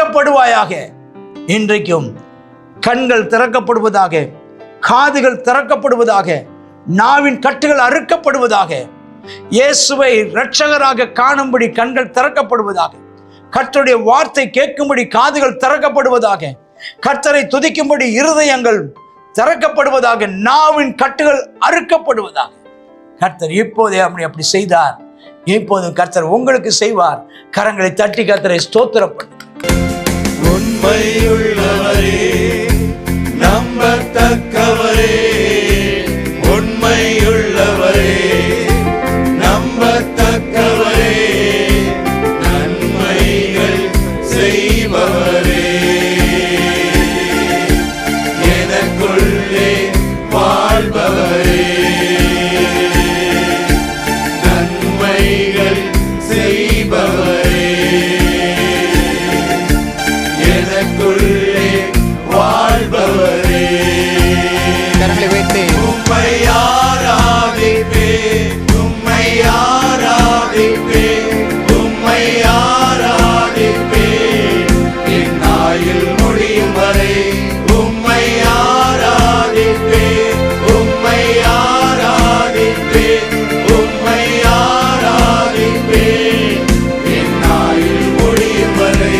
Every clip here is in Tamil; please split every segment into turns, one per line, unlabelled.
திறக்கப்படுவாயாக. இன்றைக்கும் கண்கள் திறக்கப்படுவதாக, காதுகள் திறக்கப்படுவதாக, நாவின் கட்டுகள் அறுக்கப்படுவதாக, இயேசுவை இரட்சகராக காணும்படி கண்கள் திறக்கப்படுவதாக, கர்த்தருடைய வார்த்தை கேட்கும்படி காதுகள் திறக்கப்படுவதாக, கர்த்தரை துதிக்கும்படி இருதயங்கள் திறக்கப்படுவதாக, நாவின் கட்டுகள் அறுக்கப்படுவதாக. கர்த்தர் இப்போதே அப்படி செய்தார். இப்போது கர்த்தர் உங்களுக்கு செய்வார். கரங்களை தட்டி கர்த்தரை ஸ்தோத்திரப்படும்.
உண்மையுள்ளவரே, நம்பத்தக்கவரே, உண்மையுள்ளவரே, நம்பத்தக்கவரே, நன்மைகள் செய்பவரே, எனக்குள்ளே வாழ்பவரே, நன்மைகள் செய்பவரே, எனக்குள்ளே வாழ்பவரே.
கரங்களை வைத்து
உம்மை ஆராதிப்பேன், உம்மை ஆராதிப்பேன், உம்மை ஆராதிப்பேன், என் ஆயுள் முடியும் வரை உம்மை ஆராதிப்பேன், உம்மை ஆராதிப்பேன், உம்மை ஆராதிப்பேன், என் ஆயுள் முடியும் வரை.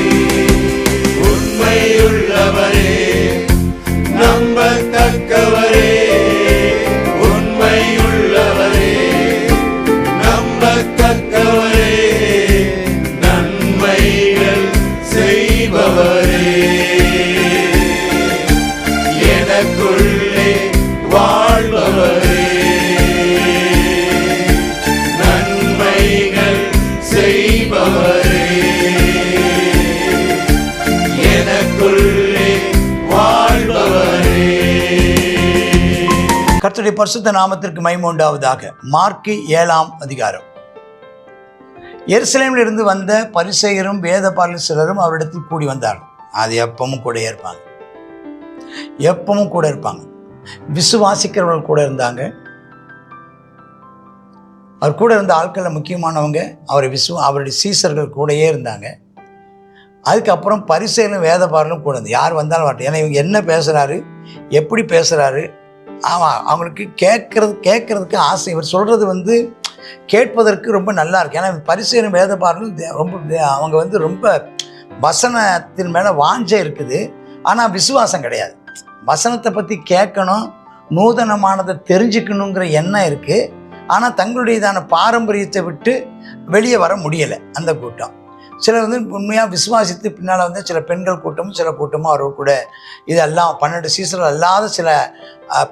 உண்மையுள்ளவரே, நம்பத்தக்கவரே, உண்மையுள்ளவரே, நம்பத்தக்கவரே, நன்மைகள் செய்பவரே, எனக்குள்ளே வாழ்பவரே, நன்மைகள் செய்பவரே, எனக்குள்ளே வாழ்பவரே.
கர்த்தருடைய பரிசுத்த நாமத்திற்கு மகிமை உண்டாவதாக. மார்க்கு 7ஆம் அதிகாரம். எருசலேமில் இருந்து வந்த பரிசேயரும் வேதபாரகரும் சிலரும் அவரிடத்தில் கூடி வந்தார்கள். அது எப்பவும் கூட இருப்பாங்க, எப்பவும் கூட இருப்பாங்க. விசுவாசிக்கிறவர்கள் கூட இருந்தாங்க. அவர் கூட இருந்த ஆட்களில் முக்கியமானவங்க அவருடைய சீசர்கள் கூடயே இருந்தாங்க. அதுக்கப்புறம் பரிசேயரும் வேதபாரகரும் கூட இருந்து யார் வந்தாலும் வரட்டும், ஏன்னா இவங்க என்ன பேசுகிறாரு, எப்படி பேசுகிறாரு, அவங்களுக்கு கேட்கறதுக்கு ஆசை. இவர் சொல்கிறது கேட்பதற்கு ரொம்ப நல்லா இருக்கு. ஏன்னா பரிசேயரும் வேதபாரகரும் ரொம்ப அவங்க ரொம்ப வசனத்தின் மேலே வாஞ்சை இருக்குது, ஆனால் விசுவாசம் கிடையாது. வசனத்தை பற்றி கேட்கணும், நூதனமானதை தெரிஞ்சுக்கணுங்கிற எண்ணம் இருக்குது, ஆனால் தங்களுடையதான பாரம்பரியத்தை விட்டு வெளியே வர முடியலை அந்த கூட்டம். சிலர் உண்மையாக விசுவாசித்து பின்னால் சில பெண்கள் கூட்டமும் சில கூட்டமும் அவர்கள் கூட இதெல்லாம் 12 சீசர்கள் அல்லாத சில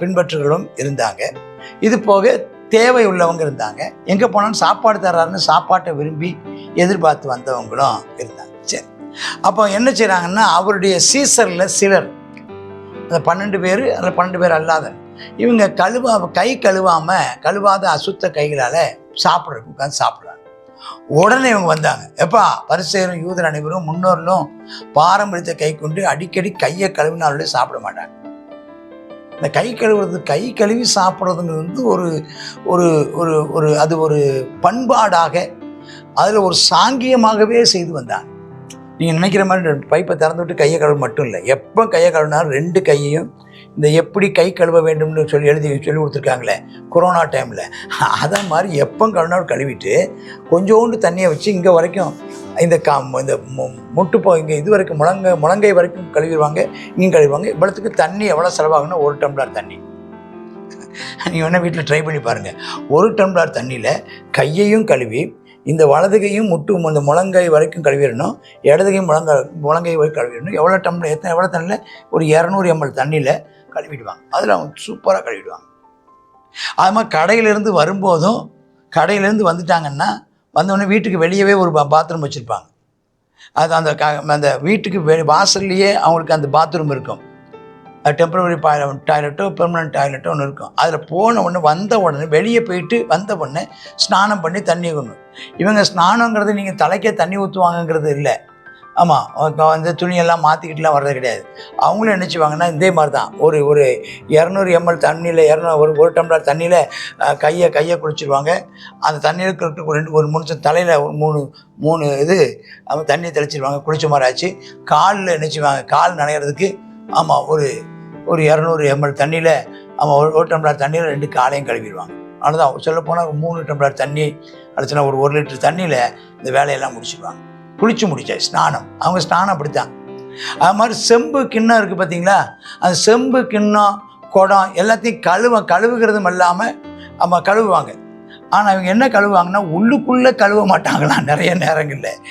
பின்பற்றுகளும் இருந்தாங்க. இது போக தேவை உள்ளவங்க இருந்தாங்க. எங்கே போனாலும் சாப்பாடு தர்றாருன்னு சாப்பாட்டை விரும்பி எதிர்பார்த்து வந்தவங்களும் இருந்தாங்க. சரி, அப்போ என்ன செய்கிறாங்கன்னா, அவருடைய சீசரில் சிலர், அந்த 12 பேர், அதில் 12 பேர் அல்லாத இவங்க கை கழுவாத அசுத்த கைகளால் சாப்பிட்றதுக்கு உட்காந்து சாப்பிட்றாங்க. உடனே இவங்க வந்தாங்க. எப்பா, பரிசேயரும் யூதர் அனைவரும் முன்னோர்களும் பாரம்பரியத்தை கை கொண்டு அடிக்கடி கையை கழுவினாலே சாப்பிட மாட்டாங்க. இந்த கை கழுவி சாப்பிட்றதுங்கிறது ஒரு ஒரு ஒரு அது ஒரு பண்பாடாக, அதில் ஒரு சாங்கியமாகவே செய்து வந்தாங்க. நீங்கள் நினைக்கிற மாதிரி பைப்பை திறந்து விட்டு கையை கழுவ மட்டும் இல்லை, எப்போ கையை கழுவினாலும் 2 கையையும் இந்த எப்படி கை கழுவ வேண்டும்னு சொல்லி கொடுத்துருக்காங்களே கொரோனா டைமில், அதை மாதிரி எப்போ கழுவினாலும் கழுவிட்டு கொஞ்சோண்டு தண்ணியை வச்சு இங்கே வரைக்கும் இந்த முட்டு இங்கே இது வரைக்கும் முழங்கை வரைக்கும் கழுவிடுவாங்க, இங்கேயும் கழுவிடுவாங்க. இவ்வளோத்துக்கு தண்ணி எவ்வளோ செலவாகுன்னா 1 டம்ளர் தண்ணி. நீங்கள் வேணால் வீட்டில் ட்ரை பண்ணி பாருங்கள். 1 டம்ளர் தண்ணியில் கையையும் கழுவி இந்த வலது கையும் இந்த முழங்கை வரைக்கும் கழுவிடணும், இடது கையும் முழங்கை வரைக்கும் கழுவிடணும். எவ்வளோ தண்ணியில் ஒரு 200 ml தண்ணியில் கழுவிடுவாங்க. அதில் அவங்க சூப்பராக கழுவிடுவாங்க. அது மாதிரி கடையிலேருந்து வரும்போதும், கடையிலேருந்து வந்துட்டாங்கன்னா வந்தோடனே வீட்டுக்கு வெளியவே ஒரு பாத்ரூம் வச்சுருப்பாங்க. அது அந்த வீட்டுக்கு வாசல்லையே அவங்களுக்கு அந்த பாத்ரூம் இருக்கும். டெம்பரவரி டாய்லெட்டோ பெர்மனன்ட் டாய்லெட்டோ ஒன்று இருக்கும். அதில் போன உடனே வந்த உடனே வெளியே போயிட்டு வந்த உடனே ஸ்நானம் பண்ணி தண்ணி கொண்டு. இவங்க ஸ்நானங்கிறது நீங்கள் தலைக்கே தண்ணி ஊற்றுவாங்கங்கிறது இல்லை, ஆமாம், வந்து துணியெல்லாம் மாற்றிக்கிட்டுலாம் வர்றது கிடையாது. அவங்களும் என்ன செய்வாங்கன்னா இதே மாதிரி தான் ஒரு ஒரு 200 ml தண்ணியில் ஒரு டம்ளர் தண்ணியில் கையை குளிச்சிடுவாங்க. அந்த தண்ணியில் ஒரு 3 நிமிஷம் தலையில் ஒரு மூணு இது தண்ணி தெளிச்சிடுவாங்க. குளிச்ச மாதிரி ஆச்சு. காலில் என்ன செய்வாங்க, கால் நனைகிறதுக்கு ஒரு 200 ml தண்ணியில் ஒரு டம்ளர் தண்ணியில் 2 காலையும் கழுவிடுவாங்க. அவ்வளோதான். சொல்லப்போனால் 3 டம்ளர் தண்ணி அடிச்சுனா ஒரு 1 லிட்டர் தண்ணியில் இந்த வேலையெல்லாம் முடிச்சிடுவாங்க. குளிச்சு முடிச்சா ஸ்நானம். அவங்க ஸ்நானம் அப்படித்தான். அது மாதிரி செம்பு கிண்ணம் இருக்குது பார்த்தீங்களா, அந்த செம்பு கிண்ணம் குடம் எல்லாத்தையும் கழுவுகிறதும் இல்லாமல் கழுவுவாங்க. ஆனால் அவங்க என்ன கழுவுவாங்கன்னா உள்ளுக்குள்ளே கழுவ மாட்டாங்களாம். நிறைய நேரங்களில்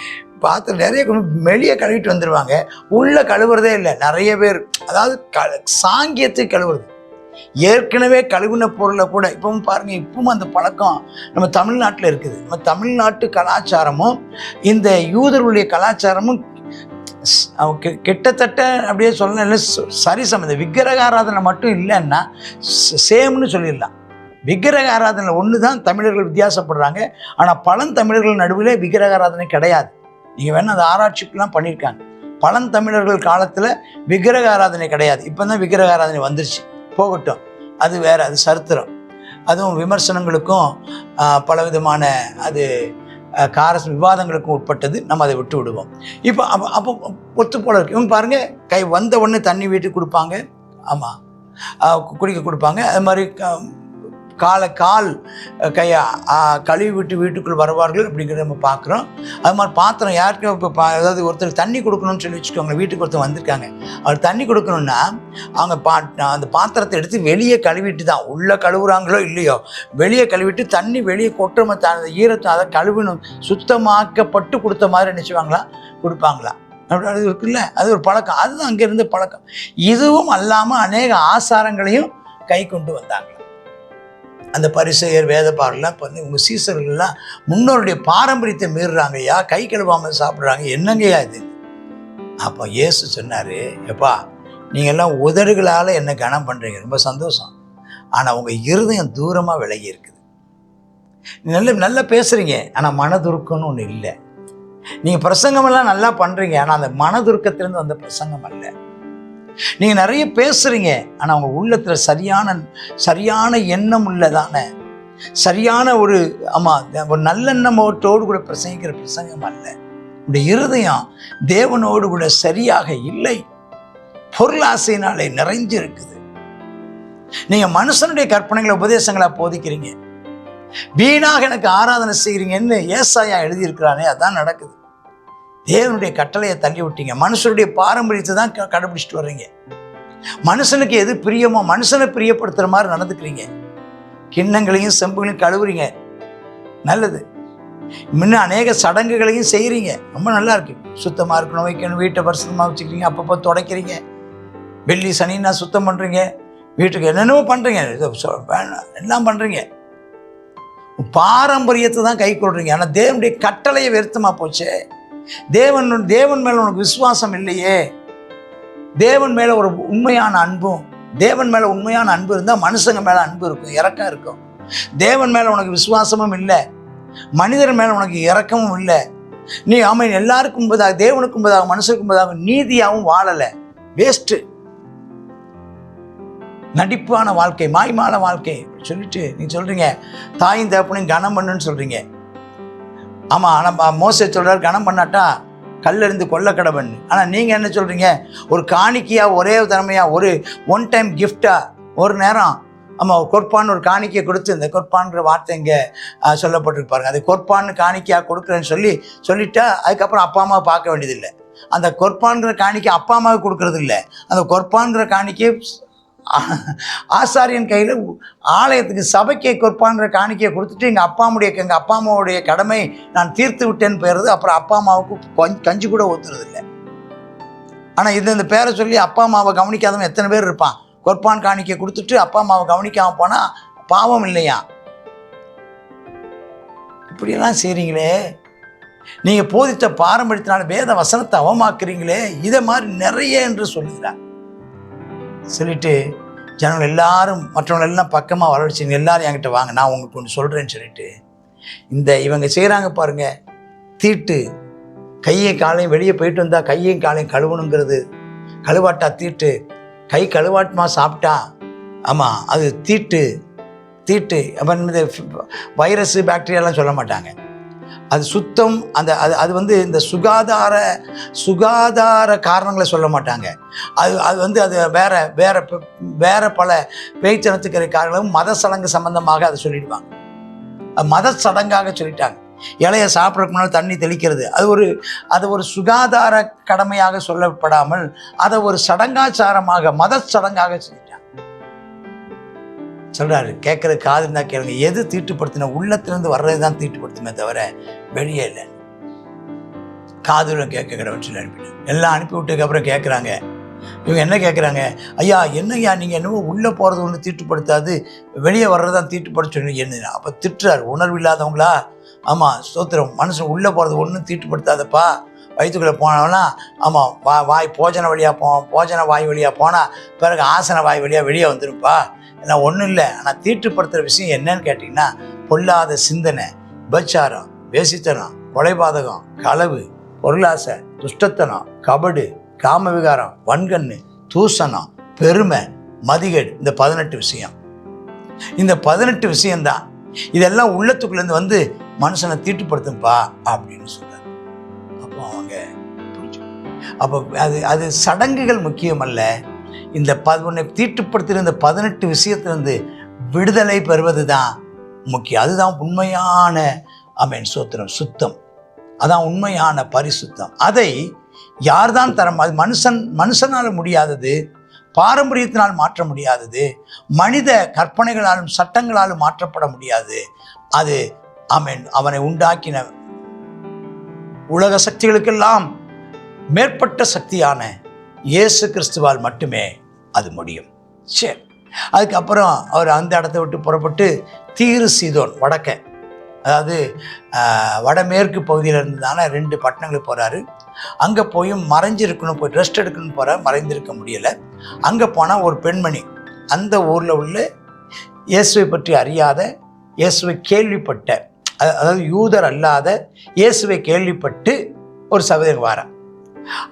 பார்த்து நிறைய வெளியே கழுவிட்டு வந்துடுவாங்க. உள்ளே கழுவுறதே இல்லை நிறைய பேர். அதாவது சாங்கியத்தை கழுவுறது. ஏற்கனவே கழுவின பொருளை கூட இப்பவும் பாருங்கள், இப்பவும் அந்த பழக்கம் நம்ம தமிழ்நாட்டில் இருக்குது. நம்ம தமிழ்நாட்டு கலாச்சாரமும் இந்த யூதர்களுடைய கலாச்சாரமும் கிட்டத்தட்ட அப்படியே சொல்லல சரிசம். இந்த விக்கிரக ஆராதனை மட்டும் இல்லைன்னா சேம்னு சொல்லிடலாம். விக்கிரக ஆராதனை ஒன்று தான் தமிழர்கள் வித்தியாசப்படுறாங்க. ஆனால் பழந்தமிழர்கள் நடுவில் விக்கிரக ஆராதனை கிடையாது. நீங்கள் வேணால் அந்த ஆராய்ச்சிக்கெலாம் பண்ணியிருக்காங்க. பழந்தமிழர்கள் காலத்தில் விக்கிரக ஆராதனை கிடையாது. இப்போ தான் விக்கிரக ஆராதனை வந்துருச்சு. போகட்டும், அது வேறு, அது சரித்திரம். அதுவும் விமர்சனங்களுக்கும் பலவிதமான அது விவாதங்களுக்கும் உட்பட்டது. நம்ம அதை விட்டு விடுவோம். இப்போ அப்போ ஒத்து போல இருக்கு. இவங்க பாருங்கள், கை வந்த உடனே தண்ணி வீட்டுக்கு கொடுப்பாங்க. ஆமாம், குடிக்க கொடுப்பாங்க. அது மாதிரி கால் கையை கழுவி விட்டு வீட்டுக்குள் வருவார்கள் அப்படிங்கிறத நம்ம பார்க்குறோம். அது மாதிரி பாத்திரம் யாருக்கும் இப்போ அதாவது ஒருத்தர் தண்ணி கொடுக்கணும்னு சொல்லி வச்சுக்கோங்க. வீட்டுக்கு ஒருத்தர் வந்திருக்காங்க, அவர் தண்ணி கொடுக்கணுன்னா அவங்க அந்த பாத்திரத்தை எடுத்து வெளியே கழுவிட்டு தான், உள்ளே கழுவுறாங்களோ இல்லையோ வெளியே கழுவிட்டு தண்ணி வெளியே கொட்டுற அந்த ஈரத்தை அதை கழுவிணும் சுத்தமாக்கப்பட்டு கொடுத்த மாதிரி நினச்சிவாங்களா கொடுப்பாங்களா அப்படி அது இருக்குல்ல. அது ஒரு பழக்கம். அதுதான் அங்கே இருந்த பழக்கம். இதுவும் அல்லாமல் அநேக ஆசாரங்களையும் கை கொண்டு வந்தாங்க. அந்த பரிசேயர் வேதபாரலாம் இப்போ உங்கள் சீசர்கள்லாம் முன்னோருடைய பாரம்பரியத்தை மீறுறாங்கய்யா, கை கழுவாமல் சாப்பிட்றாங்க, என்னங்கய்யா இது? அப்போ இயேசு சொன்னார், எப்பா நீங்கள் எல்லாம் உதடுகளால் என்ன கனம் பண்ணுறீங்க, ரொம்ப சந்தோஷம். ஆனால் உங்கள் இருதயம் தூரமாக விலகி இருக்குது. நல்லா பேசுகிறீங்க, ஆனால் மனதுருக்கம்னு ஒன்று இல்லை. நீங்கள் பிரசங்கமெல்லாம் நல்லா பண்ணுறீங்க, ஆனால் அந்த மனதுருக்கத்திலேருந்து வந்த பிரசங்கம் அல்ல. நீங்கள் நிறைய பேசுகிறீங்க, ஆனால் உங்கள் உள்ளத்தில் சரியான எண்ணம் உள்ளதான சரியான ஒரு நல்லெண்ணமோட்டோடு கூட பிரசங்கிக்கிற பிரசங்கம் அல்ல. உடைய இருதயம் தேவனோடு கூட சரியாக இல்லை, பொருளாசையினாலே நிறைஞ்சு இருக்குது. நீங்கள் மனுஷனுடைய கற்பனைகளை உபதேசங்களா போதிக்கிறீங்க, வீணாக எனக்கு ஆராதனை செய்கிறீங்கன்னு ஏசாயா எழுதியிருக்கிறானே, அதான் நடக்குது. தேவனுடைய கட்டளையை தள்ளி விட்டீங்க, மனுஷனுடைய பாரம்பரியத்தை தான் கடைபிடிச்சிட்டு வர்றீங்க. மனுஷனுக்கு எது பிரியமோ மனுஷனை பிரியப்படுத்துகிற மாதிரி நடந்துக்கிறீங்க. கிண்ணங்களையும் செம்புகளையும் கழுவுறீங்க, நல்லது. முன்ன அநேக சடங்குகளையும் செய்கிறீங்க, ரொம்ப நல்லா இருக்கு. சுத்தமாக இருக்கணும், வைக்கணும், வீட்டை பரிசுத்தமாக வச்சுக்கிறீங்க, அப்பப்போ துடைக்கிறீங்க, வெள்ளி சனின்னா சுத்தம் பண்ணுறீங்க, வீட்டுக்கு என்னென்னவோ பண்ணுறீங்க, எல்லாம் பண்ணுறீங்க. பாரம்பரியத்தை தான் கை கொள்றீங்க. ஆனால் தேவனுடைய கட்டளையை வெறுத்தமாக போச்சு. தேவன் மேலே உனக்கு விசுவாசம் இல்லையே. தேவன் மேலே ஒரு உண்மையான அன்பும், தேவன் மேலே உண்மையான அன்பு இருந்தால் மனுஷங்க மேலே அன்பு இருக்கும், இரக்கம் இருக்கும். தேவன் மேலே உனக்கு விசுவாசமும் இல்லை, மனிதர் மேலே உனக்கு இரக்கமும் இல்லை. நீ எல்லாருக்கும் முன்பதாக, தேவனுக்கும் முன்பதாக, மனுஷனுக்கும் முன்பதாக நீதியாகவும் வாழலை. வேஸ்ட்டு, நடிப்பான வாழ்க்கை, மாய்மான வாழ்க்கை சொல்லிட்டு நீ சொல்கிறீங்க தாயும் தகப்பனையும் கனம் பண்ணுன்னு சொல்கிறீங்க. ஆமாம், ஆனால் மோசே சொல்கிறார் கனம் பண்ணாட்டா கல்லெறிந்து கொல்ல கடவன். ஆனால் நீங்கள் என்ன சொல்கிறீங்க, ஒரு காணிக்கையாக ஒரே திறமையாக ஒரு ஒன் டைம் கிஃப்டாக ஒரு நேரம் கொற்பான்னு ஒரு காணிக்கையை கொடுத்து, இந்த கொற்பான்ற வார்த்தை இங்கே சொல்லப்பட்டிருப்பாருங்க, அது கொற்பான்னு காணிக்கையாக கொடுக்குறேன்னு சொல்லிட்டா அதுக்கப்புறம் அப்பா அம்மாவை பார்க்க வேண்டியதில்லை. அந்த கொற்பான்கிற காணிக்கை அப்பா அம்மாவுக்கு கொடுக்கறது இல்லை, அந்த கொற்பான்கிற காணிக்கை ஆசாரியன் கையில் ஆலயத்துக்கு சபைக்கே கொற்பான்ற காணிக்கையை கொடுத்துட்டு எங்கள் அப்பா அம்மாவுடைய கடமை நான் தீர்த்து விட்டேன்னு போயிடுறது. அப்புறம் அப்பா அம்மாவுக்கு கஞ்சி கூட ஊற்றுறதில்லை. ஆனால் இந்த பேரை சொல்லி அப்பா அம்மாவை கவனிக்காதவன் எத்தனை பேர் இருப்பான். கொற்பான் காணிக்கை கொடுத்துட்டு அப்பா அம்மாவை கவனிக்காமல் போனால் பாவம் இல்லையா? இப்படியெல்லாம் செய்கிறீங்களே, நீங்கள் போதித்த பாரம்பரியத்தினால வேத வசனத்தை அவமாக்குறீங்களே, இதை மாதிரி நிறைய என்று சொல்லுகிறார். சொல்லிட்டு ஜனங்கள் எல்லாரும் மற்றவங்க எல்லாம் பக்கமாக வரவழைச்சிங்க, எல்லாரும் என்கிட்ட வாங்க, நான் உங்களுக்கு ஒன்று சொல்கிறேன்னு சொல்லிட்டு இவங்க செய்கிறாங்க பாருங்க, தீட்டு கையை காலையும் வெளியே போயிட்டு வந்தால் கையையும் காலையும் கழுவணுங்கிறது. கழுவாட்டா தீட்டு, கை கழுவாட்டமாக சாப்பிட்டா ஆமாம் அது தீட்டு. அப்புறம் இந்த வைரஸு பாக்டீரியாலாம் சொல்ல மாட்டாங்க, அது சுத்தம். அது வந்து இந்த சுகாதார காரணங்களை சொல்ல மாட்டாங்க. அது வேற பல பேய்ச்சனத்துக்கிற காரணங்களும் மத சடங்கு சம்பந்தமாக அதை சொல்லிடுவாங்க. அது மத சடங்காக சொல்லிட்டாங்க. இலையை சாப்பிட்றதுக்கு முன்னால் தண்ணி தெளிக்கிறது அது ஒரு சுகாதார கடமையாக சொல்லப்படாமல் அதை ஒரு சடங்காச்சாரமாக மத சடங்காக சொல்லிட்டாங்க. சொல்றாரு, கேட்குற காது இருந்தால் கேளுங்க. எது தீட்டுப்படுத்தின உள்ளத்திலிருந்து வர்றது தான் தீட்டுப்படுத்துமே தவிர வெளியே இல்லை. காதுல கேட்கிறவன் சொல்லி அனுப்பிட்டேன். எல்லாம் அனுப்பி விட்டதுக்கப்புறம் கேட்குறாங்க, இவங்க என்ன கேட்குறாங்க, ஐயா என்னய்யா நீங்கள் என்னவோ உள்ளே போகிறது ஒன்று தீட்டுப்படுத்தாது, வெளியே வர்றது தான் தீட்டுப்படுத்த என்ன? அப்போ திட்டுறாரு, உணர்வு இல்லாதவங்களா? ஆமாம், ஸ்தோத்திரம். மனுஷன் உள்ளே போகிறது ஒன்றும் தீட்டுப்படுத்தாதப்பா, வயிற்றுக்குள்ளே போனவனா ஆமாம் போஜன வாய் வழியாக போனால் பிறகு ஆசன வாய் வழியாக வெளியே வந்துருப்பா. ஏன்னா ஒன்றும் இல்லை. ஆனால் தீட்டுப்படுத்துகிற விஷயம் என்னன்னு கேட்டிங்கன்னா, பொல்லாத சிந்தனை, விபச்சாரம், வேசித்தனம், கொலைபாதகம், களவு, பொருளாசை, துஷ்டத்தனம், கபடு, காம விகாரம், வன்கண்ணு, தூசணம், பெருமை, மதிகேடு. இந்த 18 விஷயம், இந்த 18 விஷயம்தான். இதெல்லாம் உள்ளத்துக்குள்ளேருந்து வந்து மனுஷனை தீட்டுப்படுத்தும்பா அப்படின்னு சொல்கிறார். அப்போ அவங்க அப்போ அது சடங்குகள் முக்கியம் அல்ல. இந்த உன்னை தீட்டுப்படுத்துகிற இந்த 18 விஷயத்திலிருந்து விடுதலை பெறுவது தான் முக்கியம். அதுதான் உண்மையான ஆமென் ஸ்தோத்திரம் சுத்தம். அதான் உண்மையான பரிசுத்தம். அதை யார்தான் தர? அது மனுஷனால் முடியாதது, பாரம்பரியத்தினால் மாற்ற முடியாதது, மனித கற்பனைகளாலும் சட்டங்களாலும் மாற்றப்பட முடியாது. அது ஆமென் அவனை உண்டாக்கின உலக சக்திகளுக்கெல்லாம் மேற்பட்ட சக்தியான இயேசு கிறிஸ்துவால் மட்டுமே அது முடியும். சரி, அதுக்கப்புறம் அவர் அந்த இடத்த விட்டு புறப்பட்டு தீரு சீதோன் வடக்க, அதாவது வடமேற்கு பகுதியில் இருந்ததான 2 பட்டணங்களுக்கு போகிறாரு. அங்கே போயும் மறைஞ்சிருக்கணும், போய் ரெஸ்ட் எடுக்கணும்னு போகிறார். மறைந்திருக்க முடியலை. அங்கே போனால் ஒரு பெண்மணி அந்த ஊரில் உள்ள இயேசுவை பற்றி அறியாத, இயேசுவை கேள்விப்பட்ட, அதாவது யூதர் அல்லாத இயேசுவை கேள்விப்பட்டு ஒரு சகோதரி வாரா.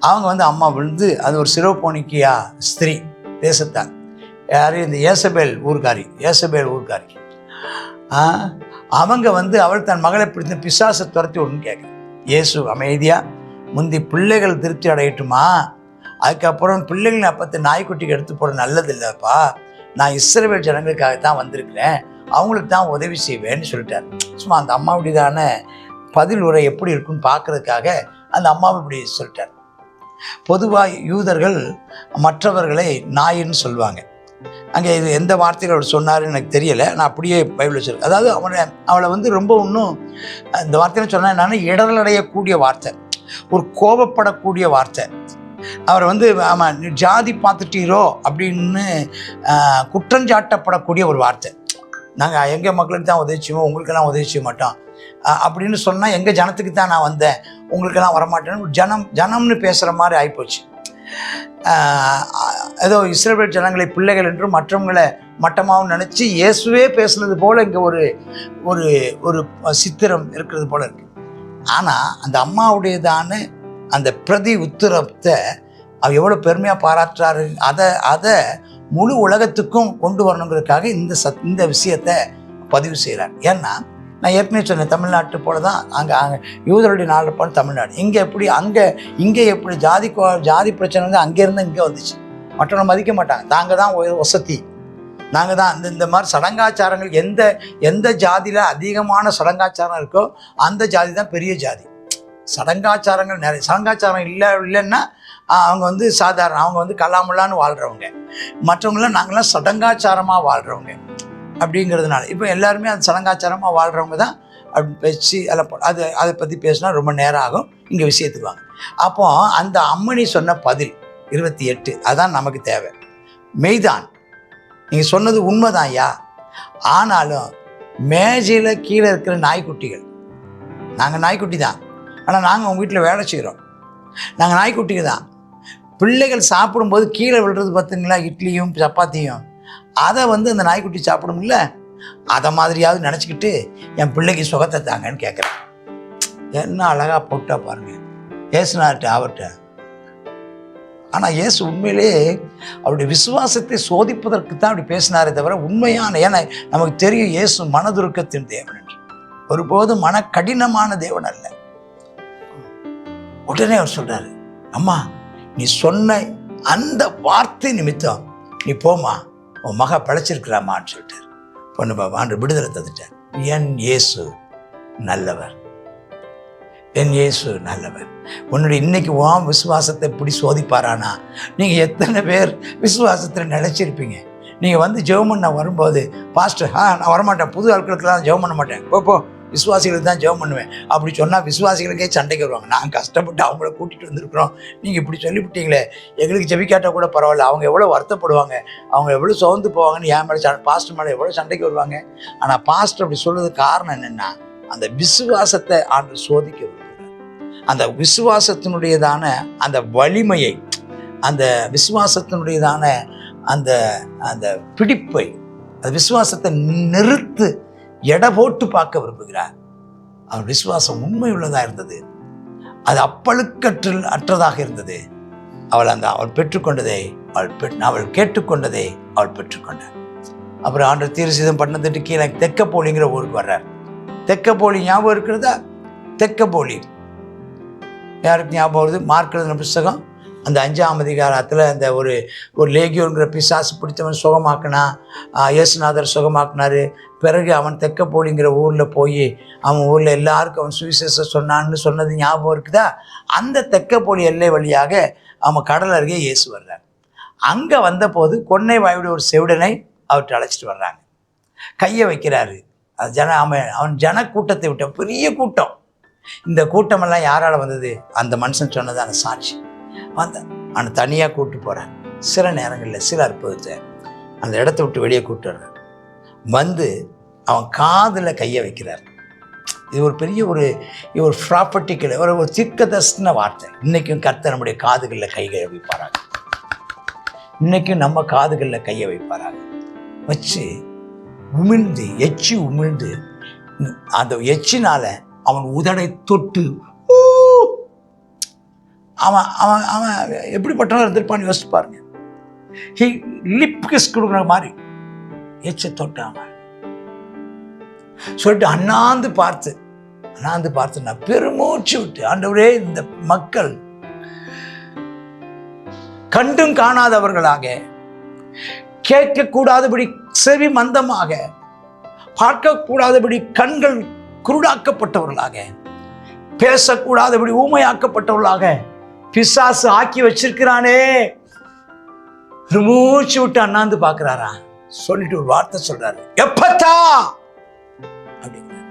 அவங்க வந்து அம்மா விழுந்து, அது ஒரு சிரோபோனிக்கியா ஸ்திரீ தேசத்தார். யார்? இந்த ஏசபேல் ஊர்காரி. அவங்க வந்து அவள் தன் மகளை பிடித்த பிசாசை துரத்தி விடணும்னு கேட்குறேன். இயேசு அமைதியாக, முந்தி பிள்ளைகள் திருப்தி அடையட்டுமா, அதுக்கப்புறம் பிள்ளைகள் அப்போ நாய்க்குட்டிக்கு எடுத்து போட நல்லது இல்லைப்பா, நான் இஸ்ரவேல் ஜனங்களுக்காகத்தான் வந்திருக்கிறேன், அவங்களுக்கு தான் உதவி செய்வேன்னு சொல்லிட்டார். சும்மா அந்த அம்மாவுடையதான பதில் உரை எப்படி இருக்குன்னு பார்க்கறதுக்காக அந்த அம்மாவை இப்படி சொல்லிட்டார். பொதுவாக யூதர்கள் மற்றவர்களை நாயின்னு சொல்லுவாங்க. அங்கே இது எந்த வார்த்தையில் அவர் சொன்னாருன்னு எனக்கு தெரியலை, நான் அப்படியே பைபிள் வச்சிருக்கேன். அதாவது அவளை வந்து ரொம்ப இன்னும் இந்த வார்த்தைன்னு சொன்னால் என்னன்னா, இடரலடையக்கூடிய வார்த்தை, ஒரு கோபப்படக்கூடிய வார்த்தை. அவரை வந்து ஆமாம் ஜாதி பார்த்துட்டீரோ அப்படின்னு குற்றஞ்சாட்டப்படக்கூடிய ஒரு வார்த்தை. நாங்கள் எங்கள் மக்களுக்கு தான் உதவி செய்வோம், உங்களுக்கெல்லாம் உதவி செய்ய மாட்டோம் அப்படின்னு சொன்னால், எங்கள் ஜனத்துக்கு தான் நான் வந்தேன், உங்களுக்கெல்லாம் வரமாட்டேன்னு ஜனம்னு பேசுகிற மாதிரி ஆகிப்போச்சு. ஏதோ இஸ்ரவேல் ஜனங்களை பிள்ளைகள் என்றும் மற்றவங்களை மட்டமாகவும் நினச்சி இயேசுவே பேசுனது போல் இங்கே ஒரு ஒரு ஒரு சித்திரம் இருக்கிறது போல் இருக்குது. ஆனால் அந்த அம்மாவுடையதான அந்த பிரதி உத்தரத்தை அவர் எவ்வளோ பெருமையாக பாராட்டுறாரு. அதை முழு உலகத்துக்கும் கொண்டு வரணுங்கிறதுக்காக இந்த விஷயத்தை பதிவு செய்கிறார். ஏன்னா நான் ஏற்கனவே சொன்னேன், தமிழ்நாட்டு போல தான் அங்கே யூதருடைய நாடு போல தமிழ்நாடு. இங்கே எப்படி இங்கே எப்படி ஜாதி பிரச்சனை வந்து அங்கேருந்து இங்கே வந்துச்சு. மற்றவங்க மதிக்க மாட்டாங்க, நாங்கள் தான் வசதி, நாங்கள் தான் இந்த மாதிரி சடங்காச்சாரங்கள். எந்த ஜாதியில் அதிகமான சடங்காச்சாரம் இருக்கோ அந்த ஜாதி தான் பெரிய ஜாதி. சடங்காச்சாரங்கள் நிறைய, சடங்காச்சாரம் இல்லைன்னா அவங்க வந்து சாதாரண, அவங்க வந்து கலாமுல்லான்னு வாழ்கிறவங்க. மற்றவங்களாம் நாங்களாம் சடங்காச்சாரமாக வாழ்கிறவங்க அப்படிங்கிறதுனால இப்போ எல்லாருமே அது சடங்காச்சாரமாக வாழ்கிறவங்க தான் அப்படி பேசி அதை பற்றி பேசினா ரொம்ப நேரம் ஆகும். இங்கே விஷயத்துக்கு வாங்க. அப்போ அந்த அம்மணி சொன்ன பதில் 28 அதான் நமக்கு தேவை. மெய்தான், நீங்கள் சொன்னது உண்மைதான் ஐயா, ஆனாலும் மேஜையில் கீழே இருக்கிற நாய்க்குட்டிகள், நாங்கள் நாய்க்குட்டி தான், ஆனால் நாங்கள் உங்கள் வீட்டில் வேலை செய்கிறோம், நாங்கள் நாய்க்குட்டிக்கு தான். பிள்ளைகள் சாப்பிடும்போது கீழே விழுறது பார்த்தீங்களா, இட்லியும் சப்பாத்தியும், அதை வந்து அந்த நாய்க்குட்டி சாப்பிடும்ல, அதை மாதிரியாவது நினச்சிக்கிட்டு என் பிள்ளைக்கு சுகத்தை தாங்கன்னு கேட்குறேன். என்ன அழகாக போட்டா பாருங்க, ஏசுனார்ட்ட அவர்கிட்ட. ஆனால் இயேசு உண்மையிலேயே அவருடைய விசுவாசத்தை சோதிப்பதற்கு தான் அப்படி பேசினாரே தவிர உண்மையான, ஏன்னா நமக்கு தெரியும் இயேசு மனதுருக்கத்தின் தேவன் என்று, ஒருபோதும் மன கடினமான தேவன் அல்ல. உடனே அவர் சொல்றாரு, அம்மா நீ சொன்ன அந்த வார்த்தை நிமித்தம் நீ போமா, உன் மக பிழைச்சிருக்கிறாமான்னு சொல்லிட்டார். பொண்ணு பாபா ஆண்டு விடுதலை தந்துட்டார். என் இயேசு நல்லவர், என் இயேசு நல்லவர். உன்னுடைய இன்னைக்கு உன் விசுவாசத்தை இப்படி சோதிப்பாரானா, நீங்கள் எத்தனை பேர் விசுவாசத்தில் நினைச்சிருப்பீங்க. நீங்கள் வந்து ஜெபம் பண்ண வரும்போது, பாஸ்டர் நான் வரமாட்டேன், புது ஆட்களுக்கெல்லாம் ஜெபம் பண்ண மாட்டேன், போ விசுவாசிகளுக்கு தான் ஜெபம் பண்ணுவேன் அப்படி சொன்னால் விசுவாசிகளுக்கே சண்டைக்கு வருவாங்க. நாங்கள் கஷ்டப்பட்டு அவங்கள கூட்டிகிட்டு வந்திருக்கிறோம், நீங்கள் இப்படி சொல்லிவிட்டீங்களே, எங்களுக்கு ஜெபிக்காட்டால் கூட பரவாயில்ல, அவங்க எவ்வளோ வருத்தப்படுவாங்க, அவங்க எவ்வளோ சோர்ந்து போவாங்கன்னு என் மேலே பாஸ்டர் மேலே எவ்வளோ சண்டைக்கு வருவாங்க. ஆனால் பாஸ்டர் அப்படி சொல்றதுக்கு காரணம் என்னென்னா, அந்த விசுவாசத்தை ஆண்டு சோதிக்க விரும்புகிறார். அந்த விசுவாசத்தினுடையதான அந்த வலிமையை, அந்த விசுவாசத்தினுடையதான அந்த அந்த பிடிப்பை, அந்த விசுவாசத்தை நிறுத்து எடை போட்டு பார்க்க விரும்புகிறார். அவர் விசுவாசம் உண்மை உள்ளதாக இருந்தது, அது அற்றதாக இருந்தது. அவள் பெற்றுக்கொண்டதை அவள் கேட்டுக்கொண்டதை அவள் பெற்றுக்கொண்டார். அப்புறம் ஆண்டவர் தீர்சிதம் பண்ணதுட்டு கீழே தெக்கப்போலிங்கிற ஊருக்கு வர்றார். தெக்கப்போலி ஞாபகம் இருக்கிறதா? தெக்கப்போலி யாருக்கு ஞாபகம் வருது? மார்க் எழுதின புஸ்தகம் அந்த 5ஆம் அதிகாரத்தில் அந்த ஒரு லேகியோங்கிற பிசாசு பிடித்தவன் சுகமாக்கினா, இயேசுநாதர் சுகமாக்கினார். பிறகு அவன் தெக்கப்போலிங்கிற ஊரில் போய் அவன் ஊரில் எல்லாருக்கும் அவன் சுவிசேஷம் சொன்னான்னு சொன்னது ஞாபகம் இருக்குதா? அந்த தெக்கப்போலி எல்லை வழியாக அவன் கடல் அருகே இயேசு வர்றார். அங்கே வந்தபோது கொன்னை வாயுடைய ஒரு செவிடனை அவர்கிட்ட அழைச்சிட்டு வர்றாங்க. கையை வைக்கிறாரு. அது அவன் ஜனக்கூட்டத்தை விட்ட பெரிய கூட்டம். இந்த கூட்டமெல்லாம் யாரால் வந்தது? அந்த மனுஷன் சொன்னதான சாட்சி. அவனை தனியாக கூப்பிட்டு போகிறான். சில நேரங்களில் சில அற்புதத்தை அந்த இடத்த விட்டு வெளியே கூப்பிட்டு வர்றார். வந்து அவன் காதில் கையை வைக்கிறார். இது ஒரு பெரிய ஒரு ப்ராப்பர்ட்டிக்கல் ஒரு தீர்க்கதரிசன வார்த்தை. இன்றைக்கும் கர்த்தர் நம்முடைய காதுகளில் கையை வைப்பாராங்க. இன்றைக்கும் நம்ம காதுகளில் கையை வைப்பாராங்க. வச்சு உமிழ்ந்து உமிழ்ந்து அந்த எச்சினால் அவன் உதடை தொட்டு அவன் அவன் அவன் எப்படிப்பட்டவன் இருந்திருப்பான்னு யோசிச்சு பாருங்க. லிப் கிஸ் கொடுக்குற மாதிரி எச்ச தொட்டான். சொல்லிட்டு அண்ணாந்து பார்த்து நான் பெருமூச்சு விட்டு, ஆண்டவரே இந்த மக்கள் கண்டும் காணாதவர்களாக, கேட்கக்கூடாதபடி செவி மந்தமாக, பார்க்கக்கூடாதபடி கண்கள் குருடாக்கப்பட்டவர்களாக, பேசக்கூடாதபடி ஊமையாக்கப்பட்டவர்களாக பிசாசு ஆக்கி வச்சிருக்கிறானே. மூச்சு விட்டு அண்ணாந்து பார்க்கிறாரா. சொல்லிட்டு ஒரு வார்த்தை சொல்றாரு, எப்பத்தா அப்படிங்கிறார்.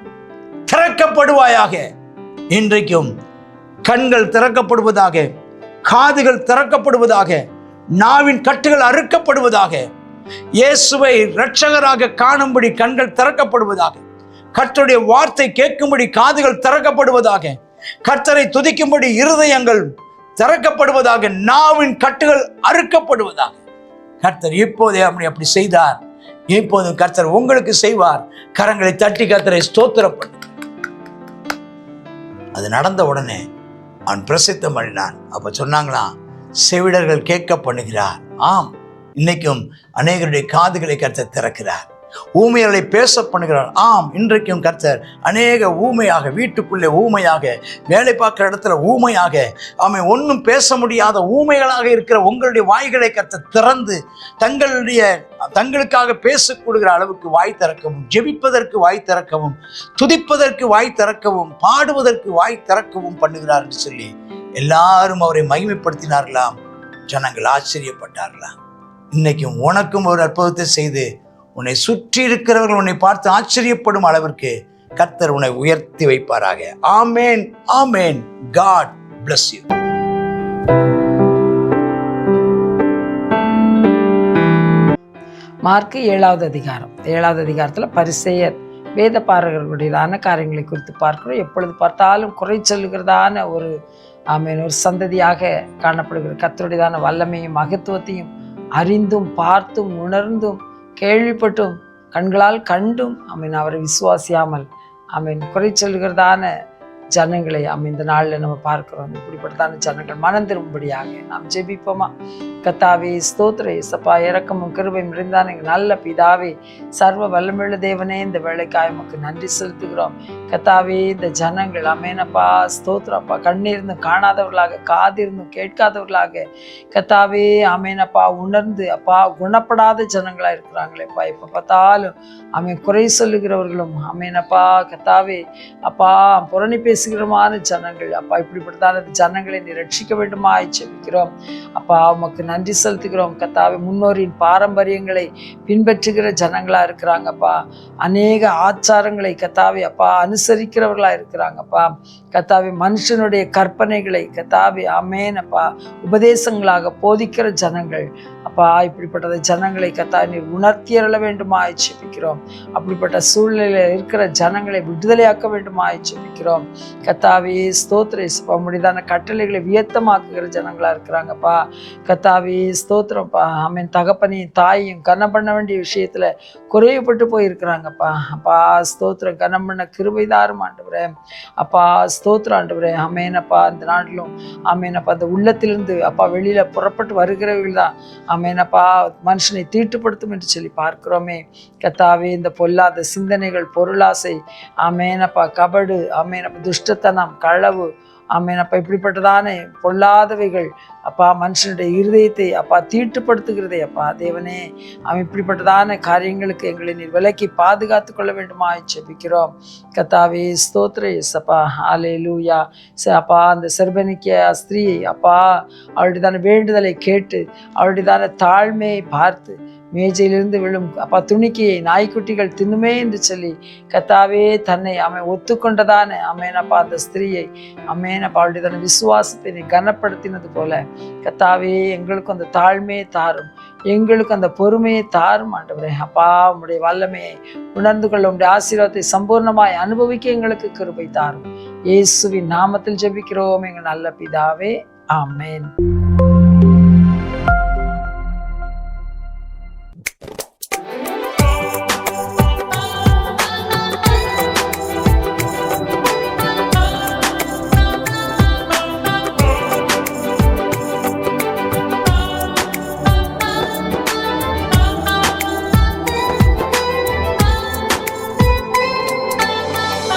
திறக்கப்படுவாயாக. இன்றைக்கும் கண்கள் திறக்கப்படுவதாக, காதுகள் திறக்கப்படுவதாக, நாவின் கட்டுகள் அறுக்கப்படுவதாக, இயேசுவை இரட்சகராக காணும்படி கண்கள் திறக்கப்படுவதாக, கர்த்தருடைய வார்த்தை கேட்கும்படி காதுகள் திறக்கப்படுவதாக, கர்த்தரை துதிக்கும்படி இருதயங்கள் திறக்கப்படுவதாக, நாவின் கட்டுகள் அறுக்கப்படுவதாக. கர்த்தர் இப்போதே அப்படி செய்தார். இப்போதும் கர்த்தர் உங்களுக்கு செய்வார். கரங்களை தட்டி கர்த்தரை ஸ்தோத்திரம் பண்ணு. அது நடந்த உடனே அவன் பிரசித்தம் பண்ணினான். அப்ப சொன்னாங்களாம், செவிடர்கள் கேட்க பண்ணுகிறார். ஆம், இன்னைக்கும் அநேகருடைய காதுகளை கர்த்தர் திறக்கிறார். ஊமையர்களை பேச பண்ணுகிறார். ஆம், இன்றைக்கும் கர்த்தர் அநேக ஊமையாக, வீட்டுக்குள்ளே ஊமையாக, வேலை பார்க்குற இடத்துல ஊமையாக, அவன் ஒன்றும் பேச முடியாத ஊமைகளாக இருக்கிற உங்களுடைய வாய்களை கர்த்தர் திறந்து தங்களுக்காக பேசக்கூடுகிற அளவுக்கு வாய் திறக்கவும், ஜெபிப்பதற்கு வாய் திறக்கவும், துதிப்பதற்கு வாய் திறக்கவும், பாடுவதற்கு வாய் திறக்கவும் பண்ணுகிறார் என்று சொல்லி எல்லாரும் அவரை மகிமைப்படுத்தினார்களாம். ஜனங்கள் ஆச்சரியப்பட்டார்களாம். இன்னைக்கும் உனக்கும் ஒரு அற்புதத்தை செய்து உன்னை சுற்றி இருக்கிறவர்கள் உன்னை பார்த்து ஆச்சரியப்படும் அளவிற்கு கர்த்தர் உன்னை உயர்த்தி வைப்பாராக. ஆமேன், ஆமேன். God bless you.
மார்க்கு 7வது அதிகாரம். 7வது அதிகாரத்தில் பரிசேயர் வேதபாரகர்களுடையதான காரியங்களை குறித்து பார்க்கிறோம். எப்பொழுது பார்த்தாலும் குறை சொல்லுகிறதான ஒரு சந்ததியாக காணப்படுகிற, கர்த்தருடையதான வல்லமையும் மகத்துவத்தையும் அறிந்தும் பார்த்தும் உணர்ந்தும் கேள்விப்பட்டும் கண்களால் கண்டும் அவரை விசுவாசியாமல் குறை சொல்கிறதான ஜனங்களை இந்த நாளில் நம்ம பார்க்கிறோம். இப்படிப்பட்டதான ஜனங்கள் மனம் திரும்பும்படியாக நாம் ஜெபிப்போமா? கர்த்தாவே ஸ்தோத்திரம் இயேசப்பா, இரக்கமும் கிருபையும் இருந்தான் எங்கள் நல்ல பிதாவே, சர்வ வல்லமையுள்ள தேவனே, இந்த வேலைக்காய் உமக்கு நன்றி செலுத்துகிறோம். கர்த்தாவே இந்த ஜனங்கள் அமேனப்பா ஸ்தோத்திரப்பா, கண்ணிருந்தும் காணாதவர்களாக, காதிருந்தும் கேட்காதவர்களாக, கர்த்தாவே அமேனப்பா உணர்ந்து அப்பா குணப்படாத ஜனங்களாக இருக்கிறாங்களேப்பா. எப்போ பார்த்தாலும் குறை சொல்லுகிறவர்களும் அமேனப்பா கர்த்தாவே அப்பா புரணி பேசுகிறமான ஜனங்கள் அப்பா, இப்படிப்பட்டதான ஜனங்களை நீ ரட்சிக்க வேண்டுமா ஜெபிக்கிறோம் அப்பா. உமக்கு நன்றி செலுத்துகிறோம் கர்த்தாவே. முன்னோரின் பாரம்பரியங்களை பின்பற்றுகிற ஜனங்களா இருக்கிறாங்கப்பா. அநேக ஆச்சாரங்களை கர்த்தாவே அப்பா அனுசரிக்கிறவர்களா இருக்கிறாங்கப்பா. கர்த்தாவே மனுஷனுடைய கற்பனைகளை கர்த்தாவே ஆமேனப்பா உபதேசங்களாக போதிக்கிற ஜனங்கள் அப்பா. இப்படிப்பட்ட ஜனங்களை கர்த்தாவே நீர் உணர்த்தியறள வேண்டுமா ஜெபிக்கிறோம். அப்படிப்பட்ட சூழ்நிலையில் இருக்கிற ஜனங்களை விடுதலையாக்க வேண்டுமா ஜெபிக்கிறோம் கர்த்தாவே. ஸ்தோத்திர இயேசுப்பா, முடிதான கட்டளைகளை வியத்தமாக்குகிற ஜனங்களா இருக்கிறாங்கப்பா. கர்த்தாவே ஸ்தோத்திரம்ப்பா. தகப்பனையும் தாயையும் கனம் பண்ண வேண்டிய விஷயத்துல குறைவுபட்டு போயிருக்கிறாங்கப்பா. அப்பா ஸ்தோத்திரம், கனம் பண்ண கிருபைதாரும் ஆண்டவரே. அப்பா ஸ்தோத்திரம் ஆண்டவரே. ஆமேனப்பா இந்த நாட்டிலும் ஆமேனப்பா அந்த உள்ளத்திலிருந்து அப்பா வெளியில புறப்பட்டு வருகிறவர்கள் தான் ஆமேனப்பா மனுஷனை தீட்டுப்படுத்தும் என்று சொல்லி பார்க்கிறோமே கர்த்தாவே. இந்த பொல்லாத சிந்தனைகள், பொருளாசை, ஆமேனப்பா கபடு, ஆமேனப்பா துஷ்டத்தனம், களவு, ஆமேனப்பா இப்படிப்பட்டதானே பொல்லாதவைகள் அப்பா மனுஷனுடைய இருதயத்தை அப்பா தீட்டுப்படுத்துகிறதே அப்பா. தேவனே இப்படிப்பட்டதான காரியங்களுக்கு எங்களை நீர் விலக்கி பாதுகாத்து கொள்ள வேண்டுமா ஜெபிக்கிறோம் கர்த்தாவே. ஸ்தோத்திர இயேசப்பா, ஹல்லேலூயா. அப்பா அந்த செர்பனிக்க ஸ்திரீயை அப்பா அவளுடையதான வேண்டுதலை கேட்டு அவளுடையதான தாழ்மையை பார்த்து மேஜையிலிருந்து விழும் அப்பா துணிக்கையை நாய்க்குட்டிகள் தின்னுமே என்று சொல்லி கர்த்தாவே தன்னை ஒத்துக்கொண்டதானே அமேனப்பா அந்த ஸ்திரீயை அமேனப்பா அவளுடைய விசுவாசத்தை நீ கனப்படுத்தினது போல கர்த்தாவே எங்களுக்கும் அந்த தாழ்மையை தாரும், எங்களுக்கு அந்த பொறுமையை தாரும் ஆண்டவரே. அப்பா உம்முடைய வல்லமையை உணர்ந்து கொள்ள, உம்முடைய ஆசீர்வாதத்தை சம்பூர்ணமாய் அனுபவிக்க எங்களுக்கு கிருபை தாரும். இயேசுவின் நாமத்தில் ஜெபிக்கிறோம் எங்கள் நல்ல பிதாவே, ஆமென்.